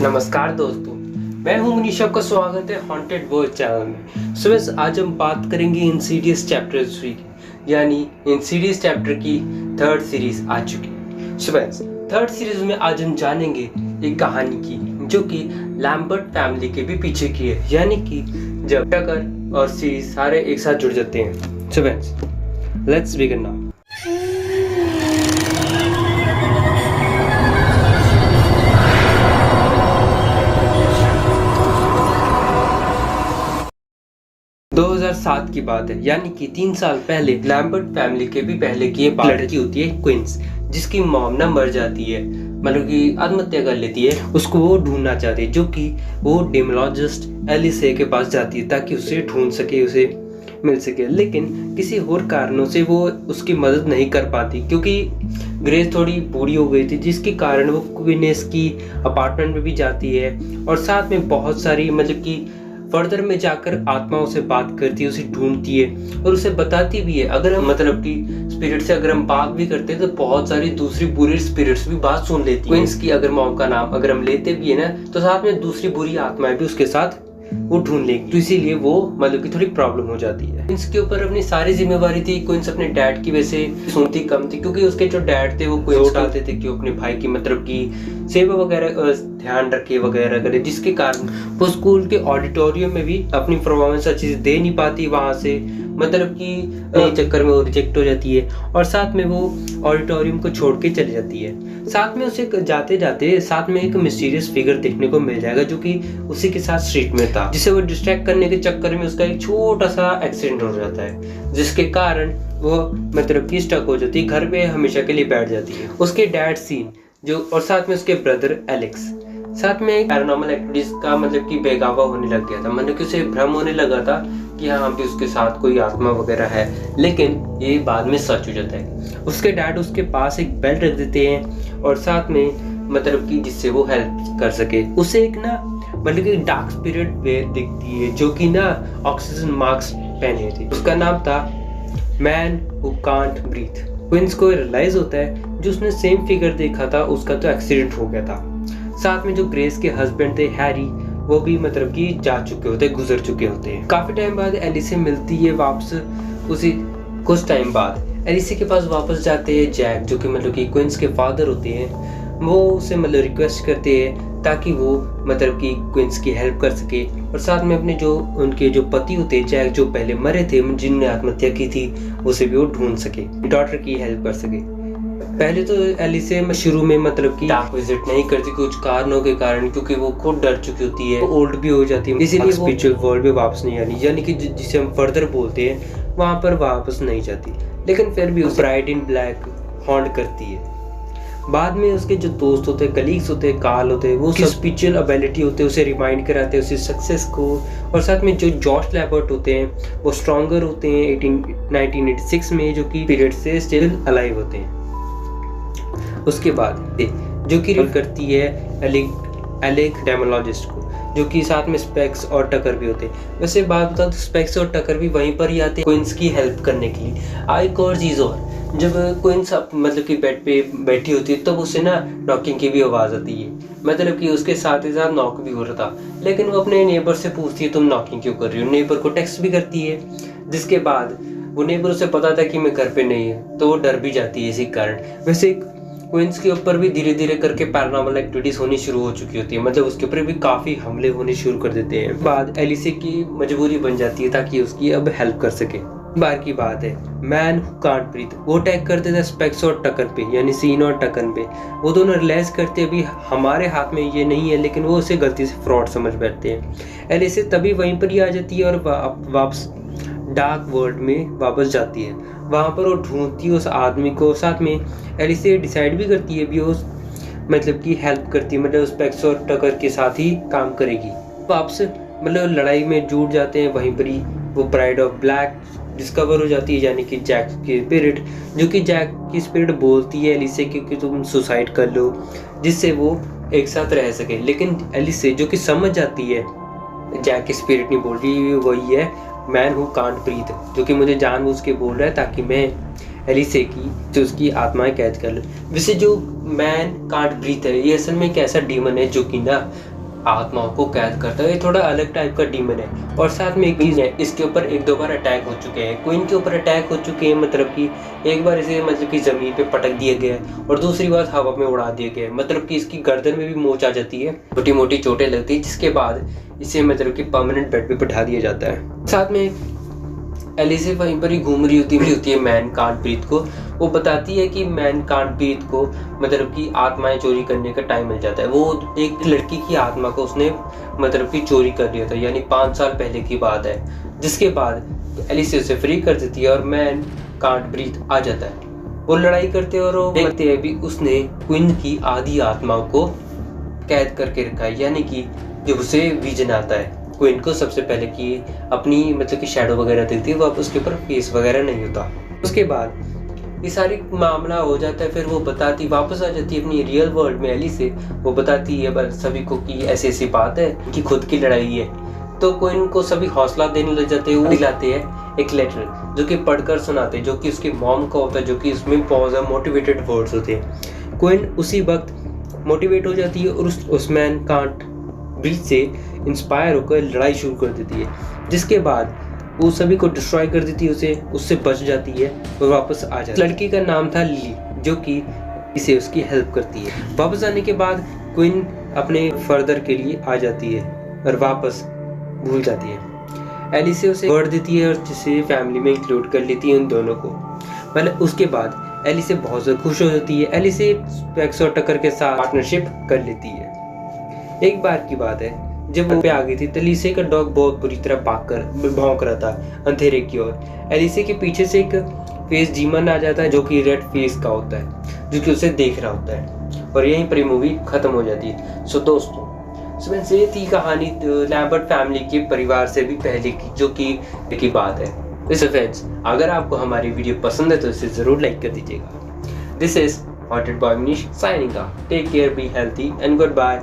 नमस्कार दोस्तों, मैं हूं मनीष। आपका स्वागत है हॉन्टेड वर्ल्ड चैनल में। सो आज हम बात करेंगे इंसीडियस चैप्टर 3 की, यानी इंसीडियस चैप्टर की थर्ड सीरीज आ चुकी है। सो थर्ड सीरीज में आज हम जानेंगे एक कहानी की जो कि लैम्बर्ट फैमिली के भी पीछे की है, यानी कि जब टकर और सीरीज सारे एक साथ जुड़ जाते हैं। So let's begin now. सात की बात है, यानी कि 3 साल पहले लैम्बर्ट फैमिली के भी पहले की एक लड़की होती है क्विंस, जिसकी मॉम ना मर जाती है, मतलब कि आत्महत्या कर लेती है। उसको वो ढूंढना चाहती है, जो कि वो डेमोलॉजिस्ट एलिसे के पास जाती है ताकि उसे ढूंढ सके, उसे मिल सके। लेकिन किसी और कारणों से वो उसकी मदद नहीं कर पाती, क्योंकि ग्रेस थोड़ी बूढ़ी हो गई थी, जिसके कारण वो क्विनेस की अपार्टमेंट में भी जाती है और साथ में बहुत सारी मतलब कि फर्दर में जाकर आत्माओं से बात करती है, उसे ढूंढती है और उसे बताती भी है। अगर हम मतलब कि स्पिरिट से अगर हम बात भी करते हैं तो बहुत सारी दूसरी बुरी स्पिरिट्स भी बात सुन लेती है। क्वींस की अगर मॉम का नाम अगर हम लेते भी है ना, तो साथ में दूसरी बुरी आत्माएं भी उसके साथ वो ढूंढ लेगी, तो इसीलिए वो मतलब कि थोड़ी प्रॉब्लम हो जाती है। क्वींस के ऊपर अपनी सारी जिम्मेवारी थी। क्वींस अपने डैड की वजह से सुनती कम थी, क्योंकि उसके जो डैड थे वो क्वींस डालते थे कि वो अपने भाई की मतलब की सेवा वगैरह ध्यान रखे वगैरह करे, जिसके कारण वो स्कूल के ऑडिटोरियम में भी अपनी परफॉर्मेंस अच्छी से दे नहीं पाती। वहां से मतलब कि चक्कर में वो रिजेक्ट हो जाती है और साथ में वो ऑडिटोरियम को छोड़ के चली जाती है। साथ में उसे जाते जाते साथ में एक मिस्टीरियस फिगर देखने को मिल जाएगा, जो कि उसी के साथ स्ट्रीट में था, जिसे वो डिस्ट्रैक्ट करने के चक्कर में उसका एक छोटा सा एक्सीडेंट हो जाता है, जिसके कारण वो मतलब कि स्टक हो जाती है, घर पे हमेशा के लिए बैठ जाती है। उसके डैड सीन जो और साथ में उसके ब्रदर एलेक्स, साथ में एक पैरानॉर्मल एक्टिविटीज का मतलब कि बेगावा होने लग गया था, मतलब कि उसे भ्रम होने लगा था कि हाँ भी उसके साथ कोई आत्मा वगैरह है, लेकिन ये बाद में सच हो जाता है। उसके डैड उसके पास एक बेल्ट रख देते हैं और साथ में मतलब कि जिससे वो हेल्प कर सके। उसे एक ना मतलब कि डार्क स्पिरिट दिखती है, जो कि ना ऑक्सीजन मास्क पहने थे। उसका नाम था man who can't breathe. Queens को रियलाइज होता है जो उसने सेम फिगर देखा था, उसका तो एक्सीडेंट हो गया था। साथ में जो ग्रेस के हस्बैंड थे हैरी, वो भी मतलब कि जा चुके होते, गुजर चुके होते हैं। काफी टाइम बाद एलिसे मिलती है वापस। उसी कुछ टाइम बाद एलिसे के पास वापस जाते हैं जैक, जो कि मतलब कि क्वींस के फादर होते हैं। वो उसे मतलब रिक्वेस्ट करते हैं ताकि वो मतलब कि क्वींस की हेल्प कर सके और साथ में अपने जो उनके जो पति होते हैं जैक, जो पहले मरे थे, जिन्होंने आत्महत्या की थी, उसे भी वो ढूंढ सके, डॉटर की हेल्प कर सके। पहले तो एलिसे शुरू में मतलब कि डार्क विजिट नहीं करती कुछ कारणों के कारण, क्योंकि वो खुद डर चुकी होती है, ओल्ड भी हो जाती है, इसीलिए वो स्पिरिचुअल वर्ल्ड में वापस नहीं आनी, यानी कि जिसे हम फर्दर बोलते हैं वहां पर वापस नहीं जाती। लेकिन फिर भी उसे ब्राइड इन ब्लैक हॉन्ट करती है। बाद में उसके जो दोस्त होते हैं, कलीग्स होते हैं, काल होते हैं, वो स्पिरिचुअल एबिलिटी होते हैं, उसे रिमाइंड कराते हैं उसे सक्सेस को। और साथ में जो जॉश लैबर्ट होते हैं वो स्ट्रॉन्गर होते हैं 1986 में, जो कि पीरियड से स्टिल अलाइव होते हैं। उसके बाद जो कि रिल करती है एलेक डेमोलॉजिस्ट को, जो कि साथ में स्पेक्स और टकर भी होते हैं। वैसे बात बता तो स्पेक्स और टकर भी वहीं पर ही आते हैं क्वींस की हेल्प करने के लिए। एक और चीज और, जब क्वींस मतलब कि बेड पे बैठी होती है तब तो उसे ना नॉकिंग की भी आवाज आती है, मतलब कि उसके साथ ही साथ नॉक भी हो रहा था। लेकिन वो अपने नेबर से पूछती है तुम नॉकिंग क्यों कर रही हो। नेबर को टेक्स्ट भी करती है, जिसके बाद वो नेबर उसे पता था कि मैं घर पे नहीं है, तो वो डर भी जाती है इसी कारण। वैसे क्वींस के ऊपर भी धीरे धीरे करके पैरानॉर्मल एक्टिविटीज होनी शुरू हो चुकी होती है, मतलब उसके ऊपर भी काफी हमले होने शुरू कर देते हैं। बाद एलिसे की मजबूरी बन जाती है ताकि उसकी अब हेल्प कर सके। बार की बात है, मैन हु कांट ब्रीथ वो अटैक करते थे स्पेक्स और टकर पे, यानी सीन और टकन पे। वो दोनों रियलाइज करते अभी हमारे हाथ में ये नहीं है, लेकिन वो उसे गलती से फ्रॉड समझ बैठते हैं। एलिसे तभी वहीं पर ही आ जाती है और वापस डार्क वर्ल्ड में वापस जाती है। वहां पर वो ढूंढती है उस आदमी को। साथ में एलिसे डिसाइड भी करती है भी वो मतलब कि हेल्प करती है, मतलब स्पेक्स और टकर के साथ ही काम करेगी। वापस मतलब लड़ाई में जुट जाते हैं। वहीं पर ही वो ब्राइड ऑफ ब्लैक डिस्कवर हो जाती है, यानी कि जैक की स्पिरिट, जो कि जैक की स्पिरिट बोलती है एलिसे कि तुम सुसाइड कर लो, जिससे वो एक साथ रह सके। लेकिन एलिसे जो कि समझ जाती है जैक की स्पिरिट नहीं बोल रही, वही है मैन हु कांट ब्रीथ, जो कि मुझे जानबूझ के बोल रहा है ताकि मैं एलिसे की जो उसकी आत्माएं कैद कर लूं। वैसे जो मैन कांट ब्रीथ है ये असल में एक ऐसा डीमन है जो कि ना आत्माओं को कैद करता है। ये थोड़ा अलग टाइप का डीमन है। और साथ में एक चीज है, इसके ऊपर 1-2 बार अटैक हो चुके हैं, क्वीन के ऊपर अटैक हो चुके हैं। मतलब कि एक बार इसे मतलब कि जमीन पे पटक दिया गया है और दूसरी बार हवा में उड़ा दिया गया है। मतलब कि इसकी गर्दन में भी मोच आ जाती है, छोटी मोटी चोटें लगती है, जिसके बाद इसे मतलब कि परमानेंट बेड पे बैठा दिया जाता है। साथ में एलिसे वहीं पर ही घूम रही होती है मैन कांट ब्रीथ को। वो बताती है कि मैन कांट ब्रीथ को मतलब कि आत्माएं चोरी करने का टाइम मिल जाता है। वो एक लड़की की आत्मा को उसने मतलब कि चोरी कर लिया था, यानी 5 साल पहले की बात है। जिसके बाद एलिसे उसे फ्री कर देती है और मैन कांट ब्रीथ आ जाता है। वो लड़ाई करते हैं और वो देखते हैं भी उसने क्वीन की आधी आत्मा को कैद करके रखा है, यानी कि जब उसे विजन आता है क्वीन को सबसे पहले कि अपनी मतलब कि शैडो वगैरह दिखती है, वो अब उसके ऊपर फेस वगैरह नहीं होता। उसके बाद ये सारी मामला हो जाता है। फिर वो बताती वापस आ जाती है अपनी रियल वर्ल्ड में एलिसे। वो बताती है बस सभी को कि ऐसी ऐसी बात है कि खुद की लड़ाई है। तो क्वीन को सभी हौसला देने लग जाते हैं। वो दिलाते हैं एक लेटर जो कि पढ़कर सुनाते हैं, जो कि उसकी मॉम का होता है, जो कि उसमें बहुत ज़्यादा मोटिवेटेड वर्ड्स होते हैं। क्वीन उसी वक्त मोटिवेट हो जाती है और उस मैन कांट ब्रीथ से इंस्पायर होकर लड़ाई शुरू कर देती है। जिसके बाद वो सभी को डिस्ट्रॉय कर देती है, उससे बच जाती है और वापस आ जाती है। लड़की का नाम था लिली, जो कि इसे उसकी हेल्प करती है। वापस आने के बाद क्वीन अपने फर्दर के लिए आ जाती है और वापस भूल जाती है। एलिसे उसे वर्ड देती है और जिसे फैमिली में इंक्लूड कर लेती है उन दोनों को। मतलब उसके बाद एलिसे बहुत ज़्यादा खुश हो जाती है। एलिसे स्पेक्स और टकर के साथ पार्टनरशिप कर लेती है। एक बार की बात है, जब वो पे आ गई थी, एलिसे का डॉग बहुत बुरी तरह भौंक रहा था अंधेरे की ओर। एलिसे के पीछे से एक फेस डीमन आ जाता है, जो कि रेड फेस का होता है, जो कि उसे देख रहा होता है। और यहीं पर मूवी खत्म हो जाती है। सो दोस्तों, ये थी कहानी लैम्बर्ट फैमिली के परिवार से भी पहले की, जो कि बात है। वैसे फ्रेंड्स, अगर आपको हमारी वीडियो पसंद है तो इसे जरूर लाइक कर दीजिएगा। This is hosted by Manish signing off. Take care, be healthy and good bye.